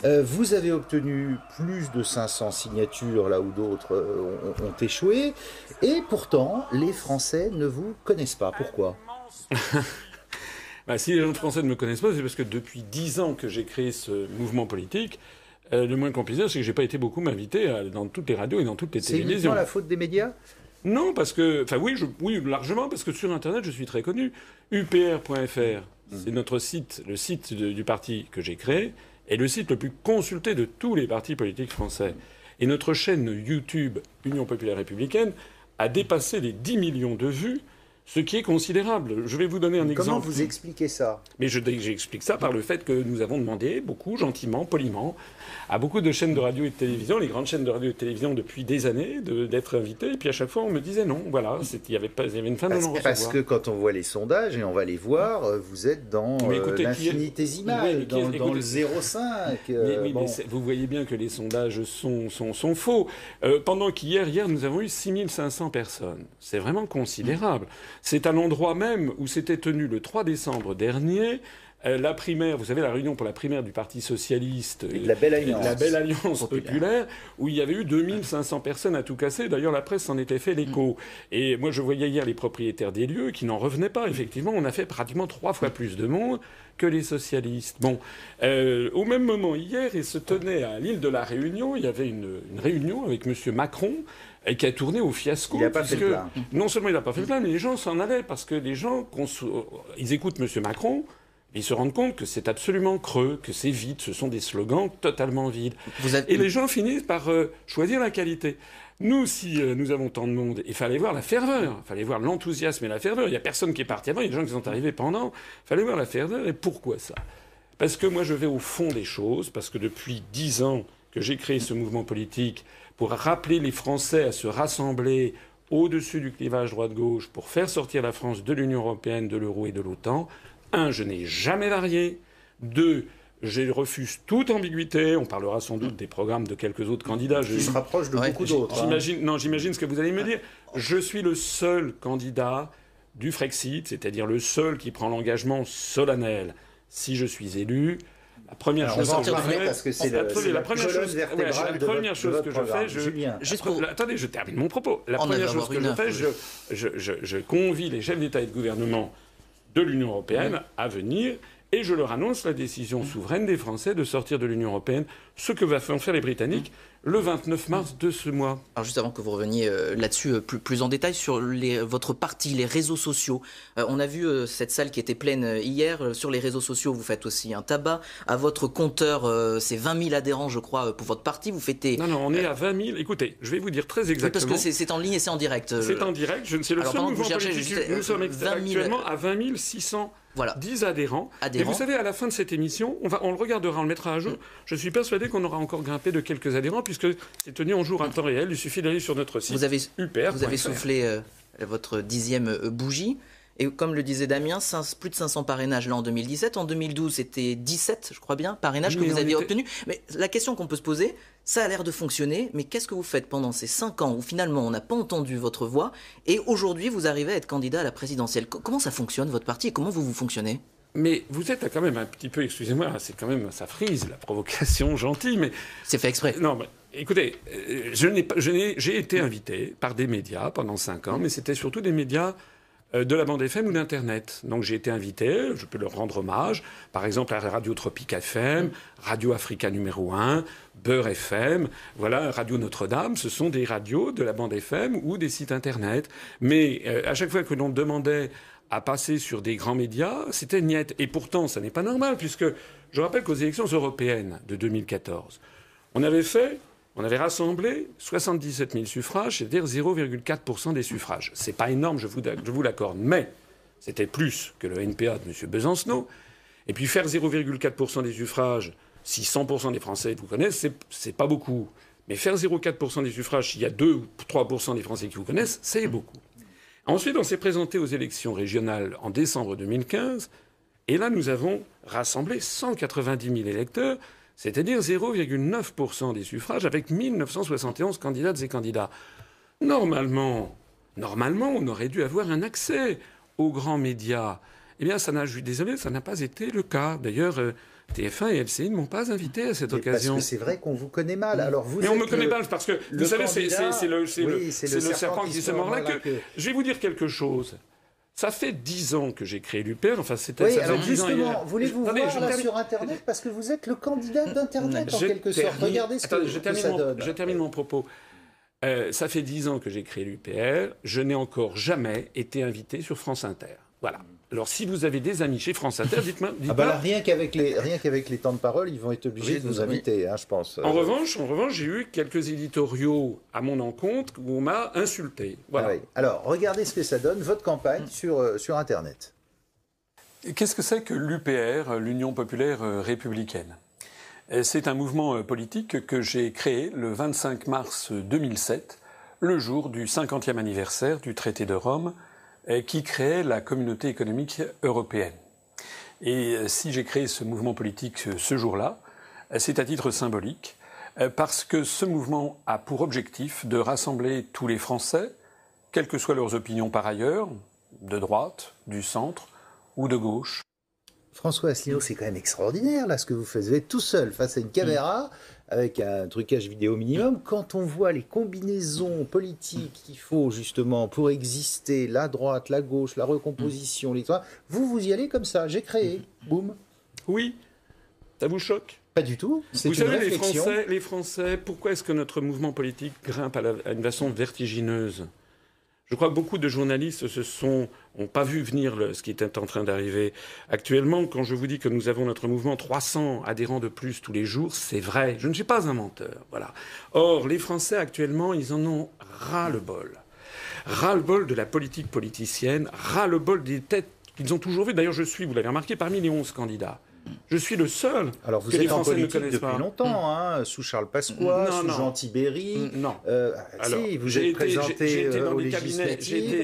Vous avez obtenu plus de 500 signatures là où d'autres ont échoué, et pourtant les Français ne vous connaissent pas. Pourquoi? Bah, si les gens français ne me connaissent pas, c'est parce que depuis 10 ans que j'ai créé ce mouvement politique, le moins qu'on puisse dire, c'est que j'ai pas été beaucoup m'inviter dans toutes les radios et dans toutes les C'est uniquement télévisions. la faute des médias? Non, parce que, enfin oui, largement, parce que sur Internet, je suis très connu. UPR.fr, c'est notre site, le site du parti que j'ai créé, est le site le plus consulté de tous les partis politiques français. Et notre chaîne YouTube Union populaire républicaine a dépassé les 10 millions de vues, ce qui est considérable. Je vais vous donner un exemple. Comment vous expliquez ça? Mais j'explique ça par le fait que nous avons demandé beaucoup, gentiment, poliment, à beaucoup de chaînes de radio et de télévision, les grandes chaînes de radio et de télévision depuis des années, d'être invités. Et puis à chaque fois, on me disait non. Voilà, il y avait une fin de non-recevoir. Parce que quand on voit les sondages, et on va les voir, vous êtes dans l'infinitésimal, dans le 0,5. Mais vous voyez bien que les sondages sont faux. Pendant hier, nous avons eu 6500 personnes. C'est vraiment considérable. C'est à l'endroit même où s'était tenu le 3 décembre dernier la primaire, vous savez, la réunion pour la primaire du Parti socialiste, la Belle Alliance, populaire, où il y avait eu 2500 personnes à tout casser. D'ailleurs, la presse s'en était fait l'écho. Et moi, je voyais hier les propriétaires des lieux qui n'en revenaient pas. Effectivement, on a fait pratiquement 3 fois plus de monde que les socialistes. Bon, au même moment, hier, il se tenait à l'île de la Réunion, il y avait une réunion avec M. Macron, et qui a tourné au fiasco. Il n'a pas fait le plein. Non seulement il n'a pas fait le plein, mais les gens s'en allaient, parce que les gens, ils écoutent M. Macron, ils se rendent compte que c'est absolument creux, que c'est vide, ce sont des slogans totalement vides. Et les gens finissent par choisir la qualité. Nous, si nous avons tant de monde, il fallait voir la ferveur, il fallait voir l'enthousiasme et la ferveur. Il n'y a personne qui est parti avant, il y a des gens qui sont arrivés pendant. Il fallait voir la ferveur. Et pourquoi ça? Parce que moi, je vais au fond des choses, parce que depuis 10 ans que j'ai créé ce mouvement politique pour rappeler les Français à se rassembler au-dessus du clivage droite-gauche pour faire sortir la France de l'Union européenne, de l'euro et de l'OTAN. 1, je n'ai jamais varié. 2, je refuse toute ambiguïté. On parlera sans doute des programmes de quelques autres candidats. Qui se rapprochent de beaucoup d'autres. J'imagine ce que vous allez me dire. Je suis le seul candidat du Frexit, c'est-à-dire le seul qui prend l'engagement solennel. Si je suis élu, la première chose que je fais, parce que c'est la première chose que je fais, attendez, je termine mon propos. La première chose que je fais, je convie les chefs d'État et de gouvernement de l'Union européenne à venir, et je leur annonce la décision souveraine des Français de sortir de l'Union européenne, ce que vont faire les Britanniques le 29 mars de ce mois. Alors juste avant que vous reveniez là-dessus plus en détail sur votre parti, les réseaux sociaux. On a vu cette salle qui était pleine hier. Sur les réseaux sociaux, vous faites aussi un tabac. À votre compteur, c'est 20 000 adhérents, je crois, pour votre parti. Vous fêtez... Non, on est à 20 000. Écoutez, je vais vous dire très exactement. Oui, parce que c'est en ligne et c'est en direct. C'est en direct. C'est le seul mouvement politique. Nous sommes actuellement à 20 600. Voilà. 10 adhérents. Et vous savez, à la fin de cette émission, on le regardera, on le mettra à jour. Je suis persuadé qu'on aura encore grimpé de quelques adhérents, puisque c'est tenu en jour à temps réel. Il suffit d'aller sur notre site. Vous avez soufflé votre 10e bougie. Et comme le disait Damien, plus de 500 parrainages là en 2017. En 2012, c'était 17, je crois bien, parrainages que vous aviez obtenus. Mais la question qu'on peut se poser, ça a l'air de fonctionner, mais qu'est-ce que vous faites pendant ces 5 ans où finalement on n'a pas entendu votre voix et aujourd'hui vous arrivez à être candidat à la présidentielle? Comment ça fonctionne votre parti et comment vous fonctionnez? Mais vous êtes quand même un petit peu, excusez-moi, c'est quand même, ça frise la provocation gentille, mais... C'est fait exprès. Non, mais écoutez, j'ai été invité par des médias pendant 5 ans, mais c'était surtout des médias de la bande FM ou d'Internet. Donc j'ai été invité, je peux leur rendre hommage, par exemple à Radio Tropique FM, Radio Africa numéro 1, Beurre FM, voilà, Radio Notre-Dame, ce sont des radios de la bande FM ou des sites Internet. Mais à chaque fois que l'on demandait à passer sur des grands médias, c'était niette. Et pourtant, ça n'est pas normal, puisque je rappelle qu'aux élections européennes de 2014, on avait rassemblé 77 000 suffrages, c'est-à-dire 0,4% des suffrages. C'est pas énorme, je vous l'accorde, mais c'était plus que le NPA de M. Besancenot. Et puis faire 0,4% des suffrages, si 100% des Français vous connaissent, c'est pas beaucoup. Mais faire 0,4% des suffrages, s'il y a 2 ou 3% des Français qui vous connaissent, c'est beaucoup. Ensuite, on s'est présenté aux élections régionales en décembre 2015, et là, nous avons rassemblé 190 000 électeurs, c'est-à-dire 0,9% des suffrages, avec 1971 candidates et candidats. Normalement, on aurait dû avoir un accès aux grands médias. Eh bien, désolé, ça n'a pas été le cas. D'ailleurs, TF1 et LCI ne m'ont pas invité à cette occasion. Parce que c'est vrai qu'on vous connaît mal. Alors vous mais on me connaît mal parce que, vous savez, c'est le serpent qui se mord la queue. Je vais vous dire quelque chose. Ça fait 10 ans que j'ai créé l'UPR. Enfin, c'était oui, ça alors fait 10 justement, ans. Voulez-vous voir là sur Internet parce que vous êtes le candidat d'Internet en quelque sorte. Regardez ce que ça donne. Je termine mon propos. Ça fait 10 ans que j'ai créé l'UPR. Je n'ai encore jamais été invité sur France Inter. Voilà. Alors, si vous avez des amis chez France Inter, dites-moi. Là, rien qu'avec les temps de parole, ils vont être obligés de vous inviter, hein, je pense. En revanche, j'ai eu quelques éditoriaux à mon encontre où on m'a insulté. Voilà. Ah oui. Alors, regardez ce que ça donne, votre campagne sur Internet. Qu'est-ce que c'est que l'UPR, l'Union populaire républicaine ? C'est un mouvement politique que j'ai créé le 25 mars 2007, le jour du 50e anniversaire du traité de Rome, qui créait la communauté économique européenne. Et si j'ai créé ce mouvement politique ce jour-là, c'est à titre symbolique, parce que ce mouvement a pour objectif de rassembler tous les Français, quelles que soient leurs opinions par ailleurs, de droite, du centre ou de gauche. François Asselineau, c'est quand même extraordinaire là ce que vous faites. Vous êtes tout seul face à une caméra avec un trucage vidéo minimum. Quand on voit les combinaisons politiques qu'il faut justement pour exister, la droite, la gauche, la recomposition, l'histoire, vous y allez comme ça. J'ai créé, boum. Oui, ça vous choque ? Pas du tout. Vous savez, les Français, pourquoi est-ce que notre mouvement politique grimpe à une façon vertigineuse ? Je crois que beaucoup de journalistes n'ont pas vu venir ce qui était en train d'arriver. Actuellement, quand je vous dis que nous avons notre mouvement 300 adhérents de plus tous les jours, c'est vrai. Je ne suis pas un menteur. Voilà. Or, les Français, actuellement, ils en ont ras-le-bol. Ras-le-bol de la politique politicienne, ras-le-bol des têtes qu'ils ont toujours vues. D'ailleurs, vous l'avez remarqué, parmi les 11 candidats. Je suis le seul Alors vous que êtes les Français en politique ne connaissent depuis pas. Longtemps, hein, sous Charles Pasqua, sous Jean Tibéry. Non. Si, vous êtes présenté j'ai été dans aux des cabinets.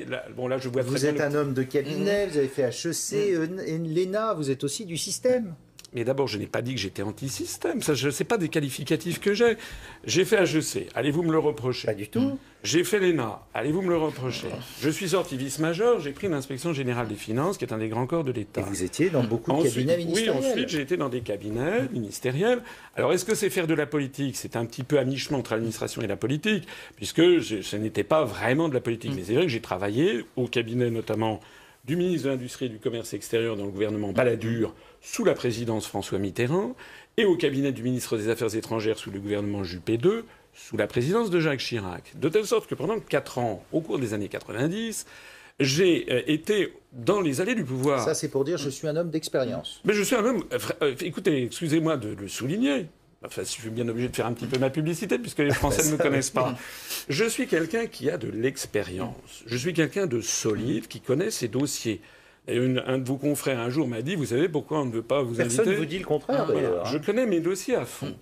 Là, je vois vous êtes un homme de cabinet, vous avez fait HEC, l'ENA, vous êtes aussi du système. Mais d'abord, je n'ai pas dit que j'étais anti-système. Ça, je sais pas des qualificatifs que j'ai. J'ai fait HEC. Allez-vous me le reprocher ? Pas du tout. J'ai fait l'ENA. Allez-vous me le reprocher ? Je suis sorti vice-major. J'ai pris l'Inspection générale des finances, qui est un des grands corps de l'État. Et vous étiez dans beaucoup de cabinets ministériels. Oui, ensuite, j'ai été dans des cabinets ministériels. Alors, est-ce que c'est faire de la politique ? C'est un petit peu à mi-chemin entre l'administration et la politique, puisque ce n'était pas vraiment de la politique. Mais c'est vrai que j'ai travaillé au cabinet, notamment, du ministre de l'Industrie et du Commerce extérieur dans le gouvernement Balladur, sous la présidence François Mitterrand, et au cabinet du ministre des Affaires étrangères sous le gouvernement Juppé II, sous la présidence de Jacques Chirac. De telle sorte que pendant 4 ans, au cours des années 90, j'ai été dans les allées du pouvoir. Ça, c'est pour dire je suis un homme d'expérience. Mais je suis un homme... écoutez, excusez-moi de le souligner. Enfin, je suis bien obligé de faire un petit peu ma publicité, puisque les Français ne me connaissent pas. Je suis quelqu'un qui a de l'expérience. Je suis quelqu'un de solide, qui connaît ses dossiers. Et un de vos confrères, un jour, m'a dit, vous savez pourquoi on ne veut pas vous inviter ? Personne ne vous dit le contraire, d'ailleurs. Je connais mes dossiers à fond.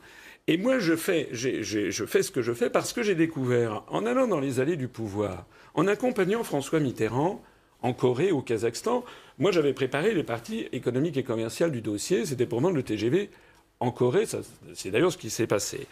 Et moi, je fais ce que je fais parce que j'ai découvert, en allant dans les allées du pouvoir, en accompagnant François Mitterrand en Corée, au Kazakhstan, moi, j'avais préparé les parties économiques et commerciales du dossier. C'était pour vendre le TGV en Corée. C'est d'ailleurs ce qui s'est passé.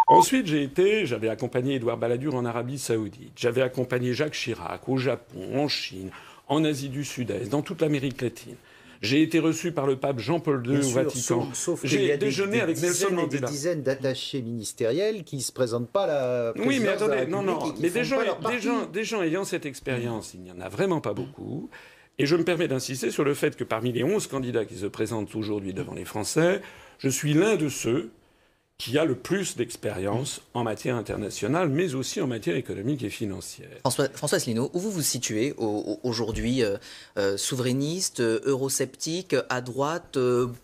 Ensuite, j'avais accompagné Édouard Balladur en Arabie Saoudite. J'avais accompagné Jacques Chirac au Japon, en Chine, en Asie du Sud-Est, dans toute l'Amérique latine. J'ai été reçu par le pape Jean-Paul II au Vatican. Sauf j'ai déjeuné avec Nelson Mandela. Des dizaines d'attachés ministériels qui ne se présentent pas à la présidence. Oui, mais attendez, non. Mais des gens ayant cette expérience, il n'y en a vraiment pas beaucoup. Et je me permets d'insister sur le fait que parmi les 11 candidats qui se présentent aujourd'hui devant les Français, je suis l'un de ceux qui a le plus d'expérience en matière internationale, mais aussi en matière économique et financière. François Asselineau, où vous vous situez aujourd'hui souverainiste, eurosceptique, à droite,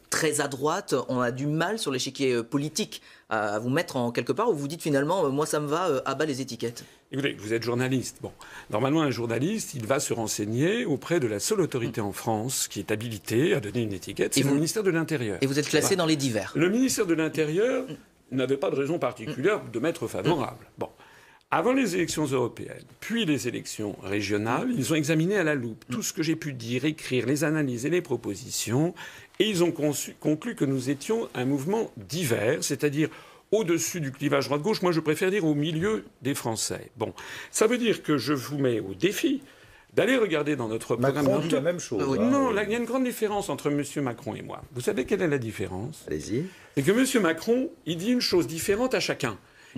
très à droite? On a du mal sur l'échiquier politique à vous mettre en quelque part, où vous dites finalement, moi ça me va, à bas les étiquettes. Écoutez, vous êtes journaliste. Bon, normalement, un journaliste, il va se renseigner auprès de la seule autorité en France qui est habilitée à donner une étiquette, c'est le ministère de l'Intérieur. Et vous êtes classé dans les divers. Le ministère de l'Intérieur n'avait pas de raison particulière de m'être favorable. Bon. Avant les élections européennes, puis les élections régionales, ils ont examiné à la loupe tout ce que j'ai pu dire, écrire, les analyses et les propositions, et ils ont conclu que nous étions un mouvement divers, c'est-à-dire au-dessus du clivage droite-gauche. Moi, je préfère dire au milieu des Français. Bon, ça veut dire que je vous mets au défi d'aller regarder dans notre programme. Macron dit la même chose. Non, il y a une grande différence entre M. Macron et moi. Vous savez quelle est la différence? Allez-y. C'est que M. Macron, il dit une chose différente à chacun.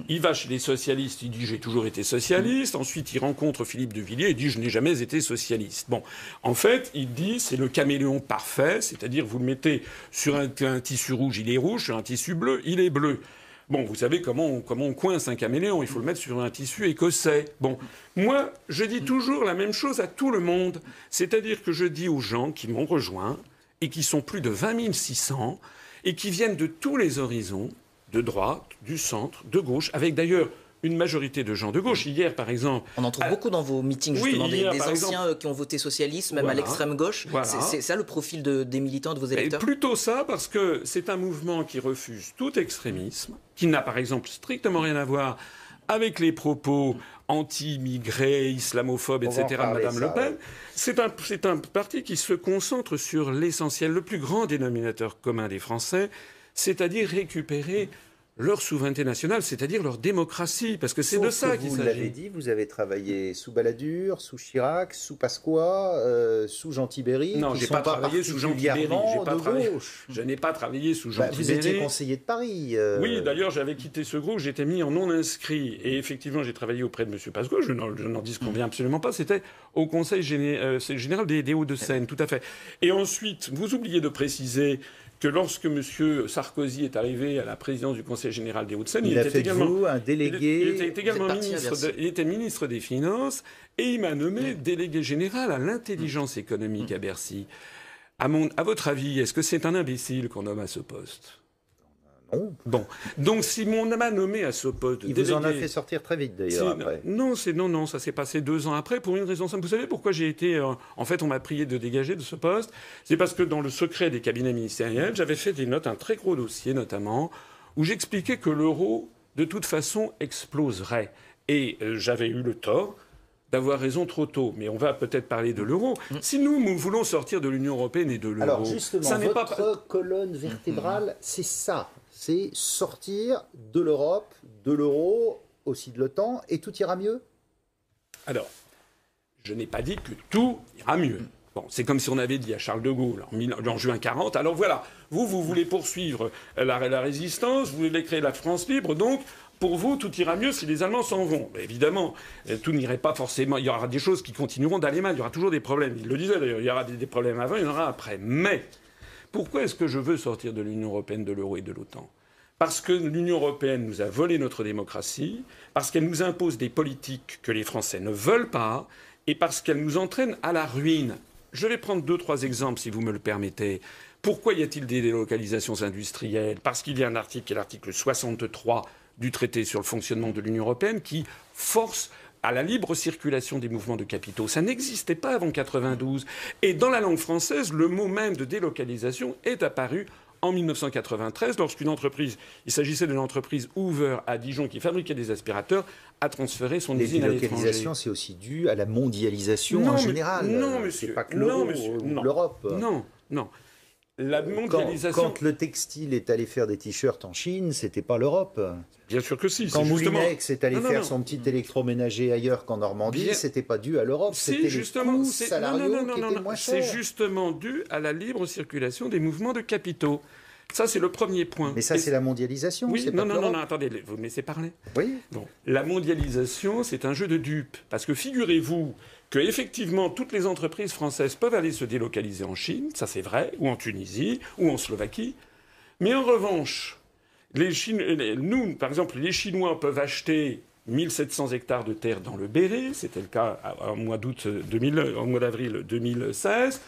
Il va chez les socialistes, il dit « j'ai toujours été socialiste ». Ensuite, il rencontre Philippe de Villiers, il dit « je n'ai jamais été socialiste ». Bon, en fait, il dit c'est le caméléon parfait, c'est-à-dire vous le mettez sur un tissu rouge, il est rouge, sur un tissu bleu, il est bleu. Bon, vous savez comment on coince un caméléon, il faut le mettre sur un tissu écossais. Bon, moi, je dis toujours la même chose à tout le monde, c'est-à-dire que je dis aux gens qui m'ont rejoint, et qui sont plus de 20 600, et qui viennent de tous les horizons, de droite, du centre, de gauche, avec d'ailleurs une majorité de gens de gauche. Hier, par exemple... On en trouve beaucoup dans vos meetings, justement, oui, hier, des anciens qui ont voté socialiste, même à l'extrême gauche. Voilà. C'est ça le profil des militants, de vos électeurs? Et plutôt ça, parce que c'est un mouvement qui refuse tout extrémisme, qui n'a par exemple strictement rien à voir avec les propos anti-immigrés, islamophobes, etc. de Mme Le Pen. C'est un parti qui se concentre sur l'essentiel, le plus grand dénominateur commun des Français, c'est-à-dire récupérer leur souveraineté nationale, c'est-à-dire leur démocratie, parce que c'est de ça qu'il s'agit. Vous l'avez dit, vous avez travaillé sous Balladur, sous Chirac, sous Pasqua, sous Jean Tibéry. Non, j'ai pas travaillé sous Jean Tibéry. Je n'ai pas travaillé sous Jean Tibéry. Vous étiez conseiller de Paris. Oui, d'ailleurs, j'avais quitté ce groupe, j'étais mis en non inscrit, et effectivement, j'ai travaillé auprès de M. Pasqua. Je n'en disconviens absolument pas. C'était au Conseil général des Hauts-de-Seine, tout à fait. Et ensuite, vous oubliez de préciser que lorsque M. Sarkozy est arrivé à la présidence du Conseil général des Hauts-de-Seine, il était également un délégué. Il était également ministre des Finances et il m'a nommé délégué général à l'intelligence économique à Bercy. À votre avis, est-ce que c'est un imbécile qu'on nomme à ce poste? Non. Bon. Donc, si on m'a nommé à ce poste de délégué... Il vous en a fait sortir très vite, d'ailleurs, après. Non, ça s'est passé 2 ans après, pour une raison simple. Vous savez pourquoi j'ai été... en fait, on m'a prié de dégager de ce poste. C'est parce que dans le secret des cabinets ministériels, j'avais fait des notes, un très gros dossier, notamment, où j'expliquais que l'euro, de toute façon, exploserait. Et j'avais eu le tort d'avoir raison trop tôt. Mais on va peut-être parler de l'euro. Si nous voulons sortir de l'Union européenne et de l'euro... Alors, justement, ça n'est votre colonne vertébrale, c'est ça. C'est sortir de l'Europe, de l'euro, aussi de l'OTAN, et tout ira mieux? Alors, je n'ai pas dit que tout ira mieux. Bon, c'est comme si on avait dit à Charles de Gaulle en juin 40, alors voilà, vous voulez poursuivre la résistance, vous voulez créer la France libre, donc pour vous, tout ira mieux si les Allemands s'en vont. Mais évidemment, tout n'irait pas forcément. Il y aura des choses qui continueront d'aller mal, il y aura toujours des problèmes. Il le disait d'ailleurs, il y aura des problèmes avant, il y en aura après. Mais pourquoi est-ce que je veux sortir de l'Union européenne, de l'euro et de l'OTAN? Parce que l'Union européenne nous a volé notre démocratie, parce qu'elle nous impose des politiques que les Français ne veulent pas, et parce qu'elle nous entraîne à la ruine. Je vais prendre 2-3 exemples, si vous me le permettez. Pourquoi y a-t-il des délocalisations industrielles? Parce qu'il y a un article, qui est l'article 63 du traité sur le fonctionnement de l'Union européenne, qui force à la libre circulation des mouvements de capitaux. Ça n'existait pas avant 92. Et dans la langue française, le mot même de délocalisation est apparu en 1993, lorsqu'une entreprise, il s'agissait d'une entreprise Hoover à Dijon qui fabriquait des aspirateurs, a transféré son usine à l'étranger. Les délocalisations, c'est aussi dû à la mondialisation en général. Non, monsieur. C'est pas que l'Europe. Non. La mondialisation... Quand le textile est allé faire des t-shirts en Chine, c'était pas l'Europe. Bien sûr que si. Quand Moulinex est allé faire son petit électroménager ailleurs qu'en Normandie, c'était pas dû à l'Europe, c'était les coûts salariaux qui étaient moins chers. C'est justement dû à la libre circulation des mouvements de capitaux. Ça, c'est le premier point. Mais ça, c'est la mondialisation. Oui, non, attendez, vous me laissez parler. Oui. Bon, la mondialisation, c'est un jeu de dupes. Parce que figurez-vous que, effectivement, toutes les entreprises françaises peuvent aller se délocaliser en Chine, ça c'est vrai, ou en Tunisie, ou en Slovaquie. Mais en revanche, nous, par exemple, les Chinois peuvent acheter 1700 hectares de terre dans le Béret, c'était le cas au mois d'avril 2016.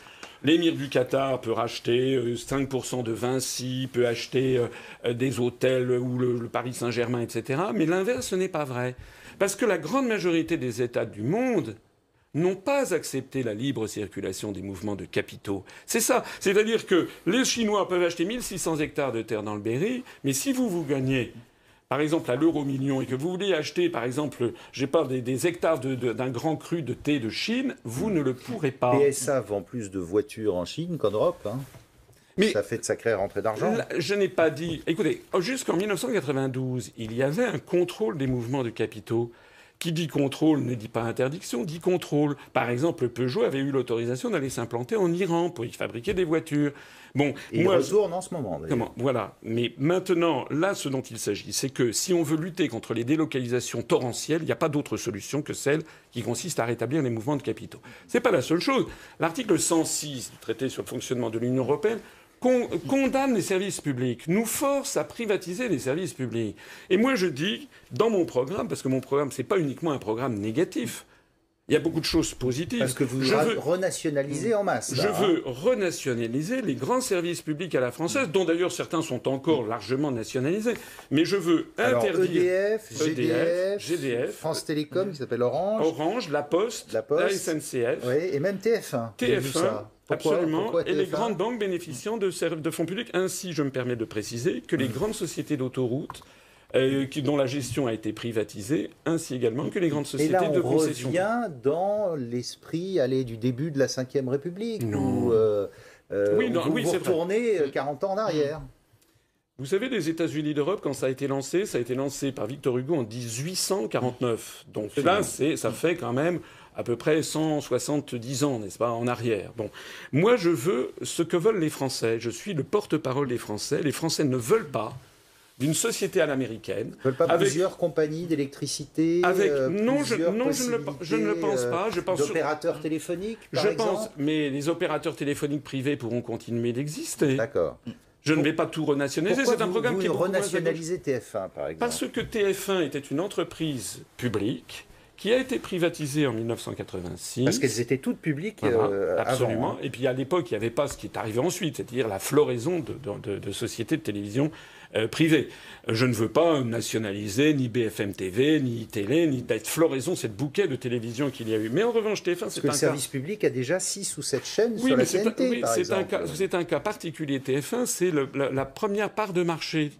L'émir du Qatar peut racheter 5% de Vinci, peut acheter des hôtels ou le Paris Saint-Germain, etc. Mais l'inverse, ce n'est pas vrai. Parce que la grande majorité des États du monde n'ont pas accepté la libre circulation des mouvements de capitaux. C'est ça. C'est-à-dire que les Chinois peuvent acheter 1600 hectares de terre dans le Berry, mais si vous gagnez, par exemple, à l'euro-million, et que vous voulez acheter, par exemple, des hectares d'un grand cru de thé de Chine, vous ne le pourrez pas. PSA vend plus de voitures en Chine qu'en Europe, hein. Mais ça fait de sacrées rentrées d'argent. Je n'ai pas dit... Écoutez, jusqu'en 1992, il y avait un contrôle des mouvements de capitaux. Qui dit contrôle ne dit pas interdiction, dit contrôle. Par exemple, Peugeot avait eu l'autorisation d'aller s'implanter en Iran pour y fabriquer des voitures. Bon, et il retourne en ce moment, d'ailleurs. Voilà. Mais maintenant, là, ce dont il s'agit, c'est que si on veut lutter contre les délocalisations torrentielles, il n'y a pas d'autre solution que celle qui consiste à rétablir les mouvements de capitaux. C'est pas la seule chose. L'article 106 du traité sur le fonctionnement de l'Union européenne condamne les services publics, nous force à privatiser les services publics. Et moi, je dis, dans mon programme, parce que mon programme, c'est pas uniquement un programme négatif, il y a beaucoup de choses positives. Parce que vous renationalisez en masse. Je veux renationaliser les grands services publics à la française, dont d'ailleurs certains sont encore largement nationalisés. Mais je veux interdire GDF, France Télécom, qui s'appelle Orange, La Poste, la SNCF. Oui, et même TF1. TF1. Absolument. Pourquoi et les grandes banques bénéficiant de fonds publics. Ainsi, je me permets de préciser que les grandes sociétés d'autoroutes, dont la gestion a été privatisée, ainsi également que les grandes sociétés de concession. Et là, on revient dans l'esprit du début de la Ve République, où vous retournez 40 ans en arrière. Vous savez, les États-Unis d'Europe, quand ça a été lancé par Victor Hugo en 1849. Donc là, ça fait quand même à peu près 170 ans, n'est-ce pas, en arrière. Bon, moi, je veux ce que veulent les Français. Je suis le porte-parole des Français. Les Français ne veulent pas d'une société à l'américaine. Ils ne veulent pas plusieurs compagnies d'électricité. Non, je ne le pense pas. Je pense d'opérateurs téléphoniques, par exemple. Mais les opérateurs téléphoniques privés pourront continuer d'exister. D'accord. Je ne vais pas tout renationaliser. C'est un programme qui est beaucoup moins... renationaliser TF1, par exemple. Parce que TF1 était une entreprise publique qui a été privatisée en 1986. Parce qu'elles étaient toutes publiques absolument. avant. Et puis à l'époque, il n'y avait pas ce qui est arrivé ensuite, c'est-à-dire la floraison de sociétés de télévision privées. Je ne veux pas nationaliser ni BFM TV, ni Télé, ni cette floraison, cette bouquet de télévision qu'il y a eu. Mais en revanche, TF1, c'est un cas... Parce que le service public a déjà 6 ou 7 chaînes sur la TNT, par exemple. C'est un cas particulier. TF1, c'est la première part de marché.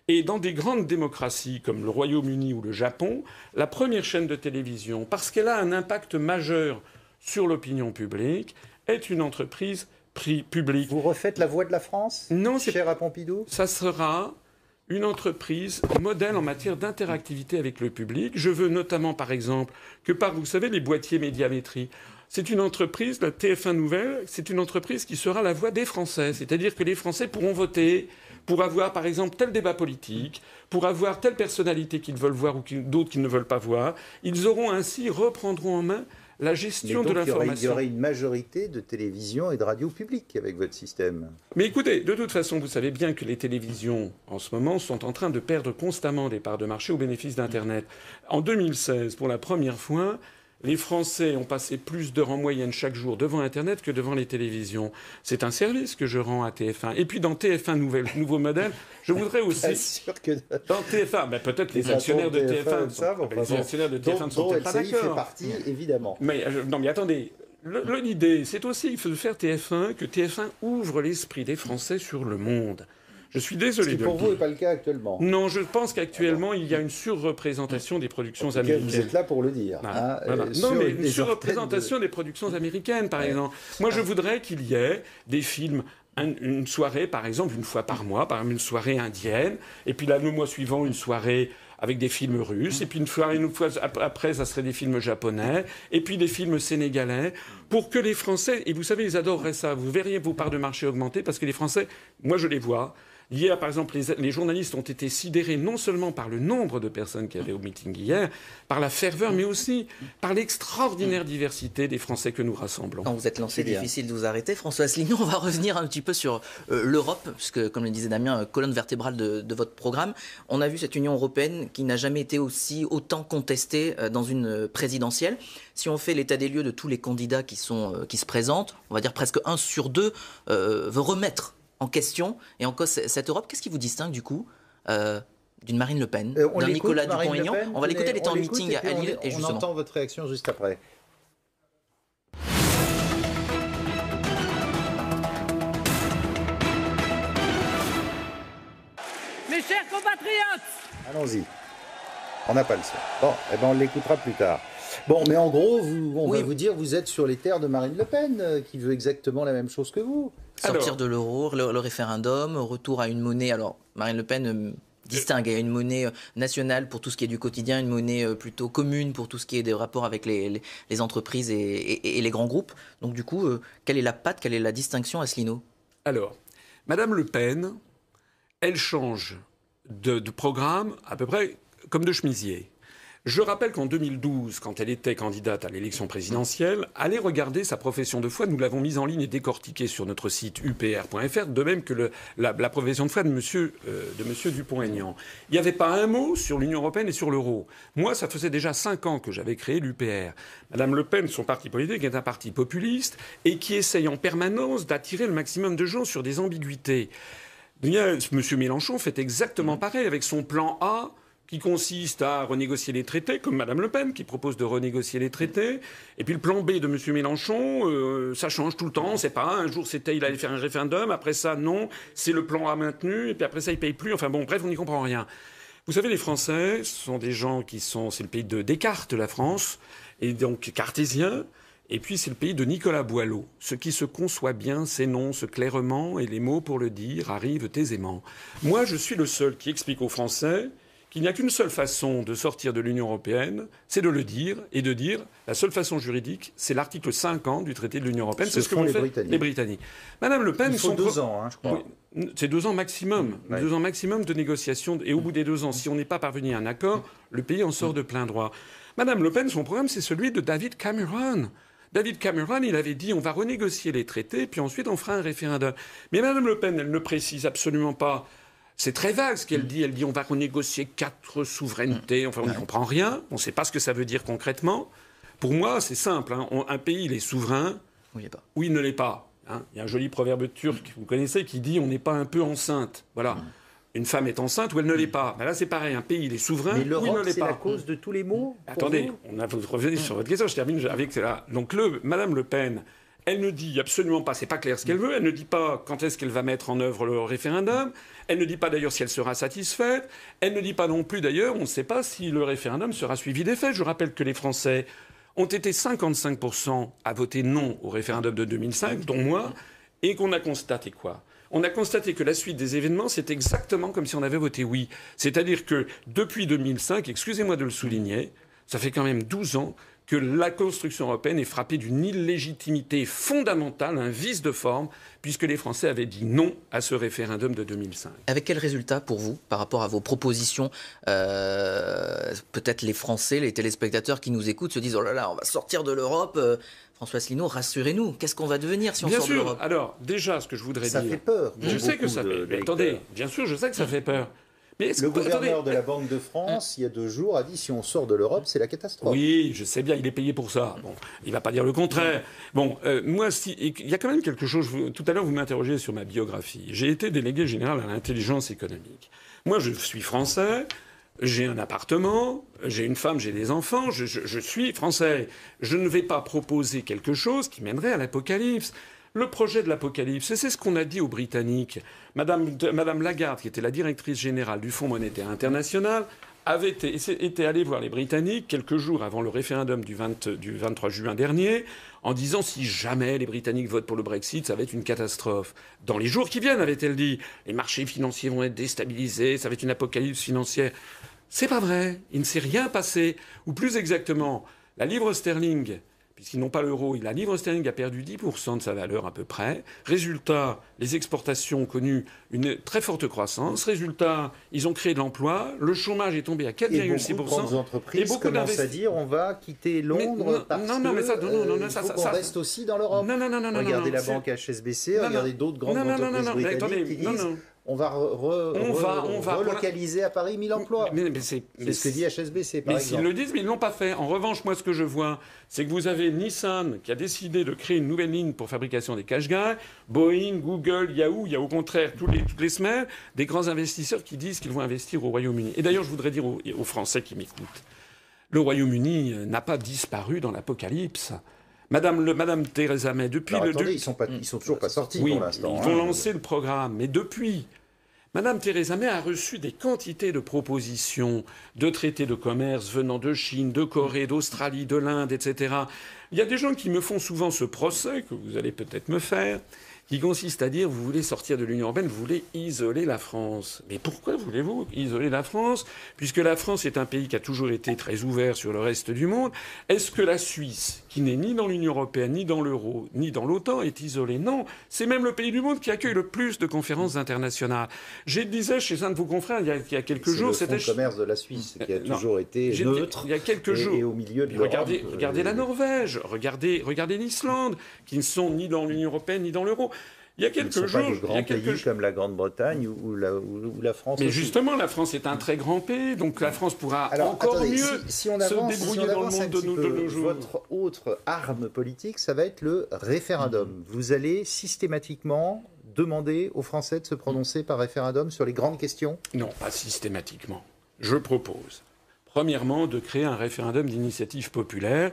Et dans des grandes démocraties comme le Royaume-Uni ou le Japon, la première chaîne de télévision, parce qu'elle a un impact majeur sur l'opinion publique, est une entreprise publique. Vous refaites La Voix de la France, cher à Pompidou ? Ça sera une entreprise modèle en matière d'interactivité avec le public. Je veux notamment, par exemple, vous savez, les boîtiers médiamétrie. C'est une entreprise, la TF1 Nouvelle, c'est une entreprise qui sera la voix des Français. C'est-à-dire que les Français pourront voter pour avoir, par exemple, tel débat politique, pour avoir telle personnalité qu'ils veulent voir ou d'autres qu'ils ne veulent pas voir. Ils reprendront en main la gestion de l'information. Il y aurait une majorité de télévision et de radio publiques avec votre système. Mais écoutez, de toute façon, vous savez bien que les télévisions, en ce moment, sont en train de perdre constamment des parts de marché au bénéfice d'Internet. En 2016, pour la première fois, les Français ont passé plus d'heures en moyenne chaque jour devant Internet que devant les télévisions. C'est un service que je rends à TF1. Et puis dans TF1 nouveau modèle, je voudrais aussi... sûr que... Dans TF1, peut-être les actionnaires de TF1... Les actionnaires de TF1 ne sont peut-être pas d'accord. fait partie, évidemment. Mais attendez. L'idée, c'est aussi de faire TF1, que TF1 ouvre l'esprit des Français sur le monde. Je suis désolé de le dire. Ce qui pour vous n'est pas le cas actuellement. Non, je pense qu'actuellement, il y a une surreprésentation des productions américaines. Vous êtes là pour le dire. Non, mais une surreprésentation des productions américaines, par exemple. Moi, je voudrais qu'il y ait des films, une soirée, par exemple, une fois par mois, par exemple, une soirée indienne, et puis là, le mois suivant, une soirée avec des films russes, et puis une fois après, ça serait des films japonais, et puis des films sénégalais, pour que les Français, et vous savez, ils adoreraient ça, vous verriez vos parts de marché augmenter, parce que les Français, moi je les vois. Hier, par exemple, les journalistes ont été sidérés non seulement par le nombre de personnes qui avaient au meeting hier, par la ferveur, mais aussi par l'extraordinaire diversité des Français que nous rassemblons. Quand vous êtes lancé, difficile de vous arrêter. François Asselineau, on va revenir un petit peu sur l'Europe, puisque, comme le disait Damien, colonne vertébrale de votre programme. On a vu cette Union européenne qui n'a jamais été autant contestée dans une présidentielle. Si on fait l'état des lieux de tous les candidats qui se présentent, on va dire presque 1 sur 2 veut remettre en question et en cause cette Europe. Qu'est-ce qui vous distingue du coup d'une Marine Le Pen, d'un Nicolas Dupont-Aignan? On va l'écouter, elle était en meeting à Lille. Et on entend votre réaction juste après. Mes chers compatriotes, allons-y. On n'a pas le son. Bon, on l'écoutera plus tard. Bon, mais en gros, on va vous dire, vous êtes sur les terres de Marine Le Pen, qui veut exactement la même chose que vous. Sortir de l'euro, le référendum, retour à une monnaie. Alors, Marine Le Pen distingue. Il y a une monnaie nationale pour tout ce qui est du quotidien, une monnaie plutôt commune pour tout ce qui est des rapports avec les entreprises et les grands groupes. Donc du coup, quelle est la patte, quelle est la distinction, Asselineau? Alors, Madame Le Pen, elle change de programme à peu près comme de chemisier. Je rappelle qu'en 2012, quand elle était candidate à l'élection présidentielle, allez regarder sa profession de foi. Nous l'avons mise en ligne et décortiquée sur notre site upr.fr, de même que la profession de foi de monsieur Dupont-Aignan. Il n'y avait pas un mot sur l'Union européenne et sur l'euro. Moi, ça faisait déjà 5 ans que j'avais créé l'UPR. Madame Le Pen, son parti politique, est un parti populiste et qui essaye en permanence d'attirer le maximum de gens sur des ambiguïtés. Monsieur Mélenchon fait exactement pareil avec son plan A, qui consiste à renégocier les traités, comme Mme Le Pen, qui propose de renégocier les traités. Et puis le plan B de M. Mélenchon, ça change tout le temps. C'est pas un jour c'était il allait faire un référendum, après ça non, c'est le plan A maintenu, et puis après ça il paye plus. Enfin bon, bref, on n'y comprend rien. Vous savez, les Français sont des gens c'est le pays de Descartes, la France, et donc cartésien. Et puis c'est le pays de Nicolas Boileau. Ce qui se conçoit bien s'énonce clairement, et les mots pour le dire arrivent aisément. Moi, je suis le seul qui explique aux Français qu'il n'y a qu'une seule façon de sortir de l'Union européenne, c'est de le dire, et de dire la seule façon juridique, c'est l'article 50 du traité de l'Union européenne. C'est ce que vont faire les Britanniques. Madame Le Pen... Il faut 2 ans, je crois. Oui, c'est 2 ans maximum. Ouais. 2 ans maximum de négociation. Et au bout des 2 ans, si on n'est pas parvenu à un accord, le pays en sort de plein droit. Madame Le Pen, son programme, c'est celui de David Cameron. David Cameron, il avait dit on va renégocier les traités, puis ensuite on fera un référendum. Mais Madame Le Pen, elle ne précise absolument pas. C'est très vague ce qu'elle dit. Elle dit on va renégocier 4 souverainetés. Enfin, on n'y comprend rien. On ne sait pas ce que ça veut dire concrètement. Pour moi, c'est simple. Un pays, il est souverain ou il ne l'est pas. Il y a un joli proverbe turc que vous connaissez qui dit on n'est pas un peu enceinte. Voilà. Une femme est enceinte ou elle ne l'est pas. Mais là, c'est pareil. Un pays, il est souverain ou il ne l'est pas. Mais l'Europe, c'est la cause de tous les maux. Attendez, vous revenez sur votre question. Je termine avec cela. Donc, Madame Le Pen... Elle ne dit absolument pas, c'est pas clair ce qu'elle veut, elle ne dit pas quand est-ce qu'elle va mettre en œuvre le référendum, elle ne dit pas d'ailleurs si elle sera satisfaite, elle ne dit pas non plus d'ailleurs, on ne sait pas si le référendum sera suivi des faits. Je rappelle que les Français ont été 55% à voter non au référendum de 2005, dont moi, et qu'on a constaté quoi ? On a constaté que la suite des événements, c'est exactement comme si on avait voté oui. C'est-à-dire que depuis 2005, excusez-moi de le souligner, ça fait quand même 12 ans que la construction européenne est frappée d'une illégitimité fondamentale, un vice de forme, puisque les Français avaient dit non à ce référendum de 2005. Avec quel résultat pour vous, par rapport à vos propositions peut-être les Français, les téléspectateurs qui nous écoutent se disent « Oh là là, on va sortir de l'Europe ». François Asselineau, rassurez-nous, qu'est-ce qu'on va devenir si on sort de l'Europe ? Bien sûr. Alors, déjà, ce que je voudrais dire... Ça fait peur. Je sais que ça fait... Attendez, bien sûr, je sais que ça fait peur. Mais le gouverneur de la Banque de France, il y a 2 jours, a dit si on sort de l'Europe, c'est la catastrophe. Oui, je sais bien, il est payé pour ça. Bon, il ne va pas dire le contraire. Bon, moi, il y a quand même quelque chose... Tout à l'heure, vous m'interrogez sur ma biographie. J'ai été délégué général à l'intelligence économique. Moi, je suis français, j'ai un appartement, j'ai une femme, j'ai des enfants, je suis français. Je ne vais pas proposer quelque chose qui mènerait à l'apocalypse. Le projet de l'apocalypse, c'est ce qu'on a dit aux Britanniques. Madame Lagarde, qui était la directrice générale du Fonds monétaire international, avait été allée voir les Britanniques quelques jours avant le référendum du 23 juin dernier, en disant si jamais les Britanniques votent pour le Brexit, ça va être une catastrophe. Dans les jours qui viennent, avait-elle dit, les marchés financiers vont être déstabilisés, ça va être une apocalypse financière. C'est pas vrai, il ne s'est rien passé. Ou plus exactement, la livre sterling, puisqu'ils n'ont pas l'euro, la livre sterling a perdu 10% de sa valeur à peu près. Résultat, les exportations ont connu une très forte croissance. Résultat, ils ont créé de l'emploi. Le chômage est tombé à 4,6%. Et beaucoup de grandes entreprises commencent à dire on va quitter Londres parce qu'on reste aussi dans l'Europe. Regardez la banque HSBC, regardez d'autres grandes entreprises britanniques qui disent on va relocaliser à Paris 1000 emplois. C'est ce que dit HSBC, par exemple. Mais s'ils le disent, mais ils ne l'ont pas fait. En revanche, moi, ce que je vois, c'est que vous avez Nissan qui a décidé de créer une nouvelle ligne pour fabrication des cache-gars, Boeing, Google, Yahoo. Il y a au contraire, toutes les semaines, des grands investisseurs qui disent qu'ils vont investir au Royaume-Uni. Et d'ailleurs, je voudrais dire aux Français qui m'écoutent, le Royaume-Uni n'a pas disparu dans l'apocalypse. Madame Theresa May, depuis attendez, ils sont toujours pas sortis pour l'instant. Ils vont lancer le programme, mais depuis, Madame Theresa May a reçu des quantités de propositions de traités de commerce venant de Chine, de Corée, d'Australie, de l'Inde, etc. Il y a des gens qui me font souvent ce procès, que vous allez peut-être me faire, qui consiste à dire vous voulez sortir de l'Union européenne, vous voulez isoler la France. Mais pourquoi voulez-vous isoler la France, puisque la France est un pays qui a toujours été très ouvert sur le reste du monde? Est-ce que la Suisse, qui n'est ni dans l'Union européenne, ni dans l'euro, ni dans l'OTAN, est isolée? Non. C'est même le pays du monde qui accueille le plus de conférences internationales. Je disais chez un de vos confrères il y a quelques jours... C'est le fonds de commerce de la Suisse qui a toujours été neutre. Il y a quelques jours. Et au milieu de l'Europe. Regardez la Norvège, regardez l'Islande, qui ne sont ni dans l'Union européenne, ni dans l'euro. Il y a quelques jours, pas des grands pays comme la Grande-Bretagne ou la France. Mais aussi. Justement, la France est un très grand pays, donc la France pourra encore mieux se débrouiller dans le monde de nos jours. Votre autre arme politique, ça va être le référendum. Vous allez systématiquement demander aux Français de se prononcer par référendum sur les grandes questions? Non, pas systématiquement. Je propose, premièrement, de créer un référendum d'initiative populaire,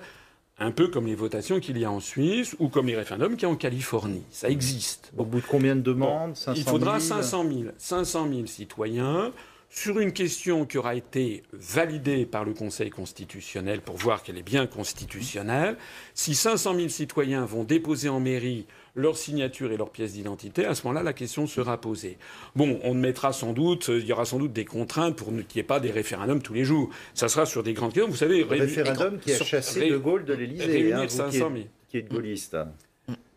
un peu comme les votations qu'il y a en Suisse ou comme les référendums qu'il y a en Californie. Ça existe. Au bout de combien de demandes? 500 000 Il faudra 500 000 citoyens sur une question qui aura été validée par le Conseil constitutionnel pour voir qu'elle est bien constitutionnelle. Si 500 000 citoyens vont déposer en mairie leur signature et leur pièce d'identité, à ce moment-là, la question sera posée. Bon, on mettra sans doute, il y aura sans doute des contraintes pour qu'il n'y ait pas des référendums tous les jours. Ça sera sur des grandes questions. Vous savez, le référendum qui a chassé De Gaulle de l'Élysée, qui est de gaulliste.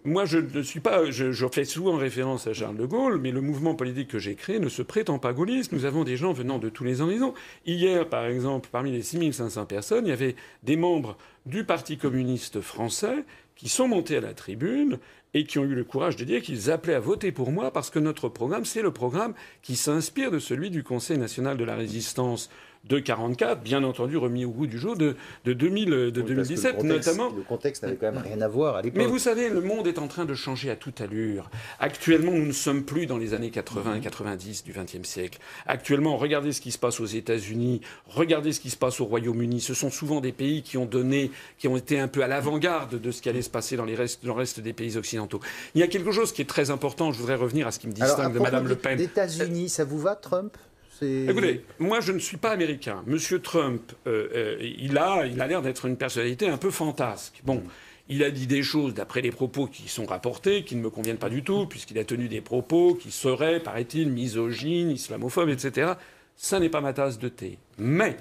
Moi, je ne suis pas. Je fais souvent référence à Charles de Gaulle, mais le mouvement politique que j'ai créé ne se prétend pas gaulliste. Nous avons des gens venant de tous les horizons. Hier, par exemple, parmi les 6500 personnes, il y avait des membres du Parti communiste français qui sont montés à la tribune et qui ont eu le courage de dire qu'ils appelaient à voter pour moi parce que notre programme, c'est le programme qui s'inspire de celui du Conseil national de la résistance de 1944, bien entendu remis au goût du jour de 2017, notamment. Le contexte n'avait quand même rien à voir à l'époque. Mais vous savez, le monde est en train de changer à toute allure. Actuellement, nous ne sommes plus dans les années 80 et 90 du XXe siècle. Actuellement, regardez ce qui se passe aux États-Unis, regardez ce qui se passe au Royaume-Uni. Ce sont souvent des pays qui ont été un peu à l'avant-garde de ce qui allait se passer dans le reste des pays occidentaux. Il y a quelque chose qui est très important. Je voudrais revenir à ce qui me distingue de Mme Le Pen. Les États-Unis, ça vous va, Trump? Écoutez, moi je ne suis pas américain. Monsieur Trump, il a l'air d'être une personnalité un peu fantasque. Bon, il a dit des choses, d'après les propos qui sont rapportés, qui ne me conviennent pas du tout, puisqu'il a tenu des propos qui seraient, paraît-il, misogynes, islamophobes, etc. Ça n'est pas ma tasse de thé. Mais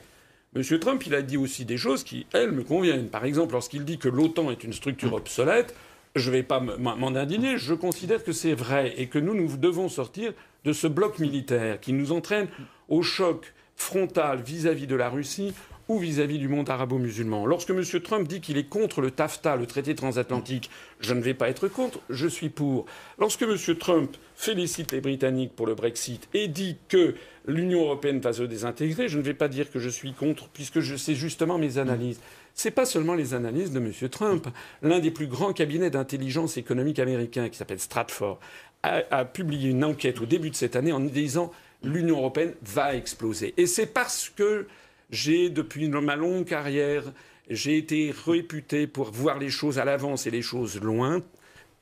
Monsieur Trump, il a dit aussi des choses qui, elles, me conviennent. Par exemple, lorsqu'il dit que l'OTAN est une structure obsolète, je ne vais pas m'en indigner. Je considère que c'est vrai et que nous devons sortir de ce bloc militaire qui nous entraîne au choc frontal vis-à-vis de la Russie ou vis-à-vis du monde arabo-musulman. Lorsque M. Trump dit qu'il est contre le TAFTA, le traité transatlantique, je ne vais pas être contre, je suis pour. Lorsque M. Trump félicite les Britanniques pour le Brexit et dit que l'Union européenne va se désintégrer, je ne vais pas dire que je suis contre, puisque c'est justement mes analyses. C'est pas seulement les analyses de M. Trump. L'un des plus grands cabinets d'intelligence économique américains, qui s'appelle Stratfor, a publié une enquête au début de cette année en disant l'Union européenne va exploser. Et c'est parce que depuis ma longue carrière, j'ai été réputé pour voir les choses à l'avance et les choses loin,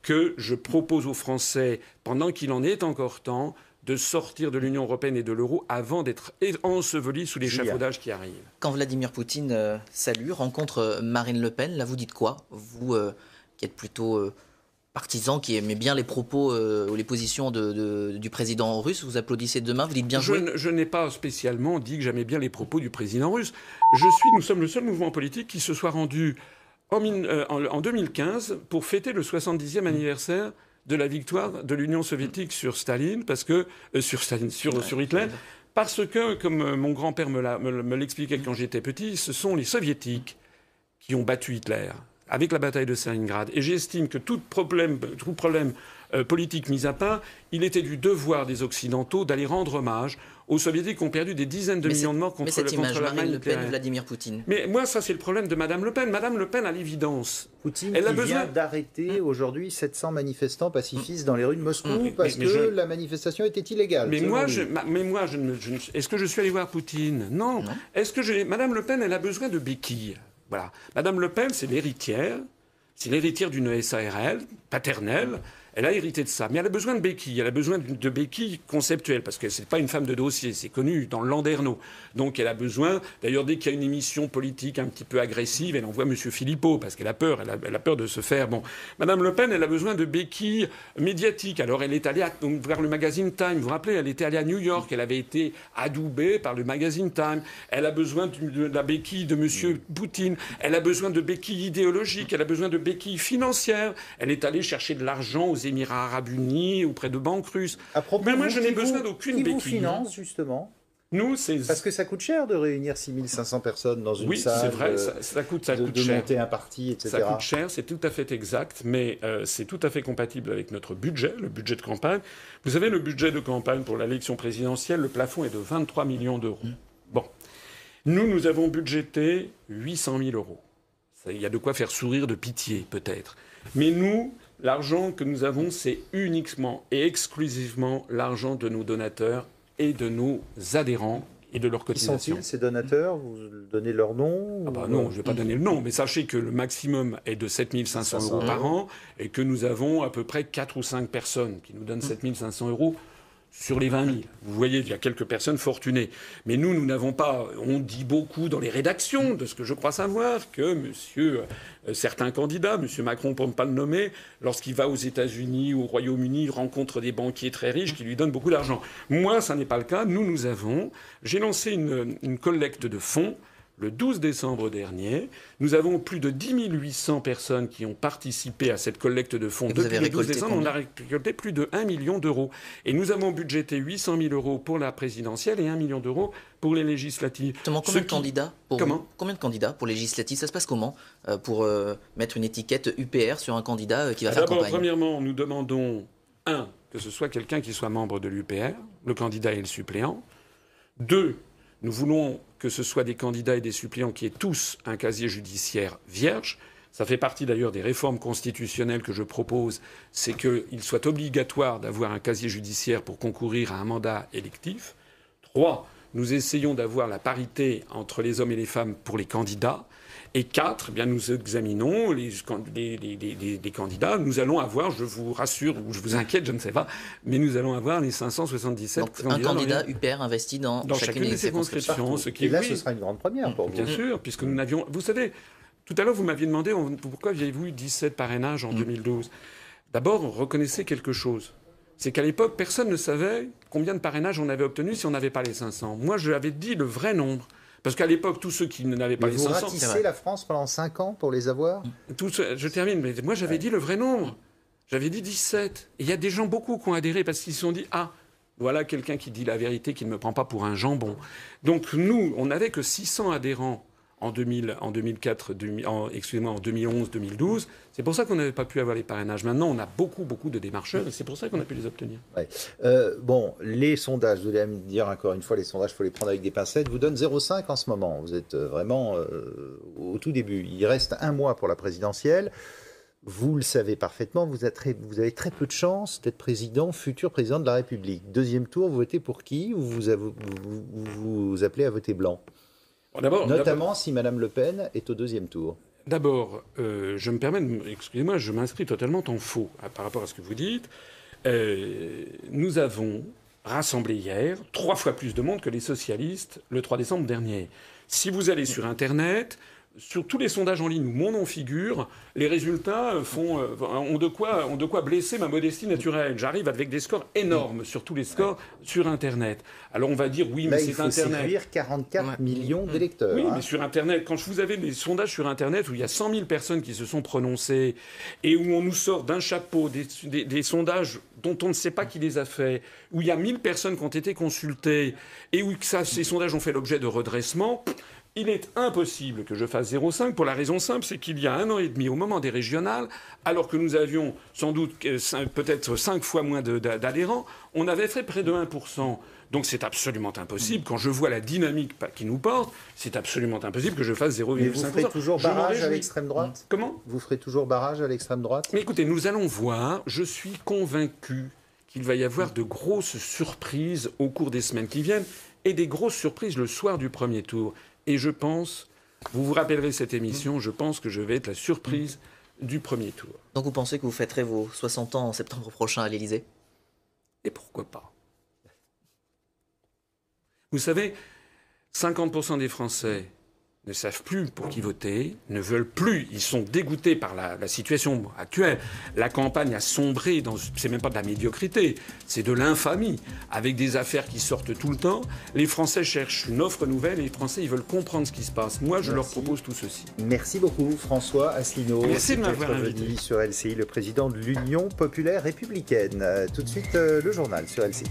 que je propose aux Français, pendant qu'il en est encore temps, de sortir de l'Union européenne et de l'euro avant d'être ensevelis sous l'échafaudage qui arrive. Quand Vladimir Poutine rencontre Marine Le Pen, là vous dites quoi? Vous qui êtes plutôt partisan, qui aimez bien les propos ou les positions du président russe, vous applaudissez demain, vous dites bien joué? Je n'ai pas spécialement dit que j'aimais bien les propos du président russe. Nous sommes le seul mouvement politique qui se soit rendu en 2015 pour fêter le 70e anniversaire de la victoire de l'Union soviétique sur Staline, sur Hitler, parce que, comme mon grand-père me l'expliquait quand j'étais petit, ce sont les soviétiques qui ont battu Hitler avec la bataille de Stalingrad. Et j'estime que tout problème politique mis à part, il était du devoir des Occidentaux d'aller rendre hommage aux Soviétiques qui ont perdu des dizaines de millions de morts contre Marine Le Pen, Vladimir Poutine. Mais moi, ça, c'est le problème de Mme Le Pen. Mme Le Pen, à l'évidence, Poutine vient d'arrêter aujourd'hui 700 manifestants pacifistes dans les rues de Moscou parce que la manifestation était illégale. Est-ce que je suis allé voir Poutine? Non. Mme Le Pen, elle a besoin de béquilles. Voilà. Mme Le Pen, c'est l'héritière d'une SARL paternelle. Elle a hérité de ça. Mais elle a besoin de béquilles. Elle a besoin de béquilles conceptuelles. Parce que c'est pas une femme de dossier. C'est connu dans le Landerneau. Donc elle a besoin... D'ailleurs, dès qu'il y a une émission politique un petit peu agressive, elle envoie M. Philippot. Parce qu'elle a peur. Elle a peur de se faire... Bon. Madame Le Pen, elle a besoin de béquilles médiatiques. Alors elle est allée vers le magazine Time. Vous vous rappelez, elle était allée à New York. Elle avait été adoubée par le magazine Time. Elle a besoin de la béquille de M. Poutine. Elle a besoin de béquilles idéologiques. Elle a besoin de béquilles financières. Elle est allée chercher de l'argent aux Émirats Arabes Unis, auprès de banques russes. À propos, mais moi, je n'ai besoin d'aucune béquille. Qui vous finance, justement? Nous, c'est... Parce que ça coûte cher de réunir 6500 personnes dans une salle. Oui, c'est vrai, ça coûte cher. De monter un parti, etc. Ça coûte cher, c'est tout à fait exact, mais c'est tout à fait compatible avec notre budget, le budget de campagne. Vous savez, le budget de campagne pour l'élection présidentielle, le plafond est de 23 millions d'euros. Bon. Nous avons budgété 800 000 euros. Il y a de quoi faire sourire de pitié, peut-être. Mais nous... L'argent que nous avons, c'est uniquement et exclusivement l'argent de nos donateurs et de nos adhérents et de leurs cotisations. Qui sont-ils, ces donateurs? Vous donnez leur nom? Ah bah non, je ne vais pas donner le nom, mais sachez que le maximum est de 7 500 euros par an et que nous avons à peu près 4 ou 5 personnes qui nous donnent 7 500 euros sur les 20 000. Vous voyez, il y a quelques personnes fortunées. Mais nous n'avons pas... On dit beaucoup dans les rédactions, de ce que je crois savoir, que certains candidats, M. Macron pour ne pas le nommer, lorsqu'il va aux États-Unis ou au Royaume-Uni, il rencontre des banquiers très riches qui lui donnent beaucoup d'argent. Moi, ça n'est pas le cas. J'ai lancé une collecte de fonds le 12 décembre dernier. Nous avons plus de 10 800 personnes qui ont participé à cette collecte de fonds. Depuis le 12 décembre, on a récolté plus de 1 million d'euros. Et nous avons budgété 800 000 euros pour la présidentielle et 1 million d'euros pour les législatives. Justement, combien de candidats pour les législatives? Ça se passe comment pour mettre une étiquette UPR sur un candidat qui va faire campagne? D'abord, premièrement, nous demandons, que ce soit quelqu'un qui soit membre de l'UPR, le candidat et le suppléant. 2, nous voulons que ce soit des candidats et des suppléants qui aient tous un casier judiciaire vierge. Ça fait partie d'ailleurs des réformes constitutionnelles que je propose, c'est qu'il soit obligatoire d'avoir un casier judiciaire pour concourir à un mandat électif. 3, nous essayons d'avoir la parité entre les hommes et les femmes pour les candidats. Et 4, nous examinons les candidats. Nous allons avoir, je vous rassure, ou je vous inquiète, je ne sais pas, mais nous allons avoir les 577 Donc, candidats. un candidat UPR investi dans chacune des circonscriptions. Et là, ce sera une grande première pour vous. Bien sûr, puisque nous n'avions... Vous savez, tout à l'heure, vous m'aviez demandé pourquoi aviez-vous eu 17 parrainages en 2012. D'abord, on reconnaissait quelque chose. C'est qu'à l'époque, personne ne savait combien de parrainages on avait obtenu si on n'avait pas les 500. Moi, je l'avais dit le vrai nombre. Parce qu'à l'époque, tous ceux qui n'avaient pas les 500... Vous ratissez la France pendant 5 ans pour les avoir? Je termine, mais moi j'avais dit le vrai nombre. J'avais dit 17. Et il y a des gens, beaucoup, qui ont adhéré parce qu'ils se sont dit « Ah, voilà quelqu'un qui dit la vérité, qui ne me prend pas pour un jambon. » Donc nous, on n'avait que 600 adhérents en 2011-2012. C'est pour ça qu'on n'avait pas pu avoir les parrainages. Maintenant, on a beaucoup de démarcheurs et c'est pour ça qu'on a pu les obtenir. Ouais. Les sondages, vous allez me dire encore une fois, les sondages, il faut les prendre avec des pincettes, vous donnent 0,5 en ce moment. Vous êtes vraiment au tout début. Il reste 1 mois pour la présidentielle. Vous le savez parfaitement, vous avez très peu de chances d'être futur président de la République. Deuxième tour, vous votez pour qui? Ou vous appelez à voter blanc? Notamment si Mme Le Pen est au deuxième tour. D'abord, je me permets excusez-moi, je m'inscris totalement en faux par rapport à ce que vous dites. Nous avons rassemblé hier 3 fois plus de monde que les socialistes le 3 décembre dernier. Si vous allez sur Internet, sur tous les sondages en ligne où mon nom figure, les résultats ont de quoi blesser ma modestie naturelle. J'arrive avec des scores énormes sur tous les scores sur Internet. Alors on va dire oui, mais c'est Internet. Il faut séduire 44 millions d'électeurs. Oui, mais sur Internet, quand vous avez des sondages sur Internet où il y a 100 000 personnes qui se sont prononcées et où on nous sort d'un chapeau des sondages dont on ne sait pas qui les a faits, où il y a 1000 personnes qui ont été consultées et où ces sondages ont fait l'objet de redressement... Il est impossible que je fasse 0,5 pour la raison simple, c'est qu'il y a 1 an et demi, au moment des régionales, alors que nous avions sans doute peut-être 5 fois moins d'adhérents, on avait fait près de 1%. Donc c'est absolument impossible. Quand je vois la dynamique qui nous porte, c'est absolument impossible que je fasse 0,5%. Mais vous ferez toujours barrage à l'extrême droite? Comment? Vous ferez toujours barrage à l'extrême droite? Mais écoutez, nous allons voir. Je suis convaincu qu'il va y avoir de grosses surprises au cours des semaines qui viennent et des grosses surprises le soir du premier tour. Et je pense, vous vous rappellerez cette émission, je pense que je vais être la surprise du premier tour. Donc vous pensez que vous fêterez vos 60 ans en septembre prochain à l'Élysée? Et pourquoi pas? Vous savez, 50% des Français ne savent plus pour qui voter, ne veulent plus. Ils sont dégoûtés par la situation actuelle. La campagne a sombré dans... C'est même pas de la médiocrité, c'est de l'infamie. Avec des affaires qui sortent tout le temps, les Français cherchent une offre nouvelle et les Français, ils veulent comprendre ce qui se passe. Moi, je leur propose tout ceci. Merci beaucoup, François Asselineau. Merci de m'avoir invité. Sur LCI, le président de l'Union populaire républicaine. Tout de suite, le journal sur LCI.